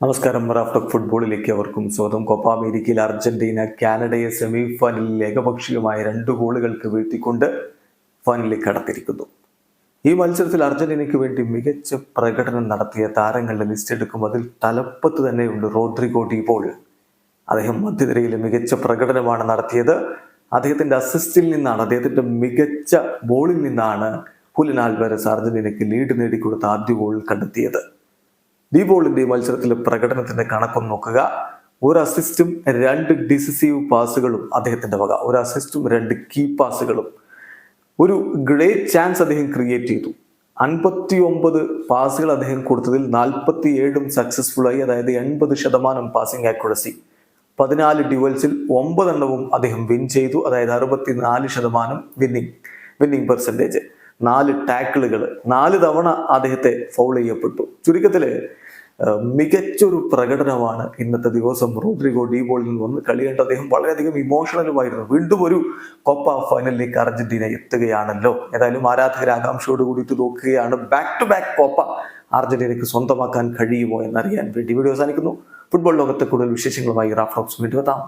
നമസ്കാരം. റാഫ്റ്റോക്ക് ഫുട്ബോളിലേക്ക് അവർക്കും സ്വാഗതം. കോപ്പ അമേരിക്കയിൽ അർജന്റീന കാനഡയെ സെമി ഫൈനലിൽ ഏകപക്ഷീയമായ 2 ഗോളുകൾക്ക് വീഴ്ത്തിക്കൊണ്ട് ഫൈനലിലേക്ക് കടത്തിരിക്കുന്നു. ഈ മത്സരത്തിൽ അർജന്റീനയ്ക്ക് വേണ്ടി മികച്ച പ്രകടനം നടത്തിയ താരങ്ങളുടെ ലിസ്റ്റ് എടുക്കും. അതിൽ തലപ്പത്ത് തന്നെയുണ്ട് റോഡ്രിഗോ ഡി പോൾ. അദ്ദേഹം മധ്യനിരയിൽ മികച്ച പ്രകടനമാണ് നടത്തിയത്. അദ്ദേഹത്തിന്റെ അസിസ്റ്റിൽ നിന്നാണ്, അദ്ദേഹത്തിന്റെ മികച്ച ബോളിൽ നിന്നാണ് ഹുലിൻ ആൽവാരസ് അർജന്റീനയ്ക്ക് ലീഡ് നേടിക്കൊടുത്ത ആദ്യ ഗോൾ കണ്ടെത്തിയത്. ഡി ബോളിന്റെ മത്സരത്തിലെ പ്രകടനത്തിന്റെ കണക്കൊന്ന് നോക്കുക. ഒരു അസിസ്റ്റും 2 ഡിസിസീവ് പാസുകളും അദ്ദേഹത്തിന്റെ വക. ഒരു അസിസ്റ്റും 2 കീ പാസുകളും. ഒരു ഗ്രേറ്റ് ചാൻസ് അദ്ദേഹം ക്രിയേറ്റ് ചെയ്തു. 59 പാസുകൾ അദ്ദേഹം കൊടുത്തതിൽ 47 സക്സസ്ഫുൾ ആയി, അതായത് 80% പാസിംഗ് ആക്യുറസി. 14 ഡ്യുവൽസിൽ 9 എണ്ണവും അദ്ദേഹം വിൻ ചെയ്തു, അതായത് 64% വിന്നിംഗ് പെർസെൻറ്റേജ്. 4 ടാക്കിളുകൾ, 4 തവണ അദ്ദേഹത്തെ ഫൗൾ ചെയ്യപ്പെട്ടു. ചുരുക്കത്തില് മികച്ചൊരു പ്രകടനമാണ് ഇന്നത്തെ ദിവസം റോഡ്രിഗോ ഡി ബോളിൽ നിന്ന് വന്ന് കളി കണ്ട് അദ്ദേഹം വളരെയധികം ഇമോഷണലുമായിരുന്നു. വീണ്ടും ഒരു കോപ്പ ഫൈനലിലേക്ക് അർജന്റീന എത്തുകയാണല്ലോ. ഏതായാലും ആരാധകർ ആകാംക്ഷയോട് കൂടിയിട്ട് നോക്കുകയാണ്, ബാക്ക് ടു ബാക്ക് കോപ്പ അർജന്റീനയ്ക്ക് സ്വന്തമാക്കാൻ കഴിയുമോ എന്നറിയാൻ വേണ്ടി. വീഡിയോ അവസാനിക്കുന്നു. ഫുട്ബോൾ ലോകത്തെ കൂടുതൽ വിശേഷങ്ങളുമായി റാഫ്റ്റോക്സ് വീണ്ടും എത്താം.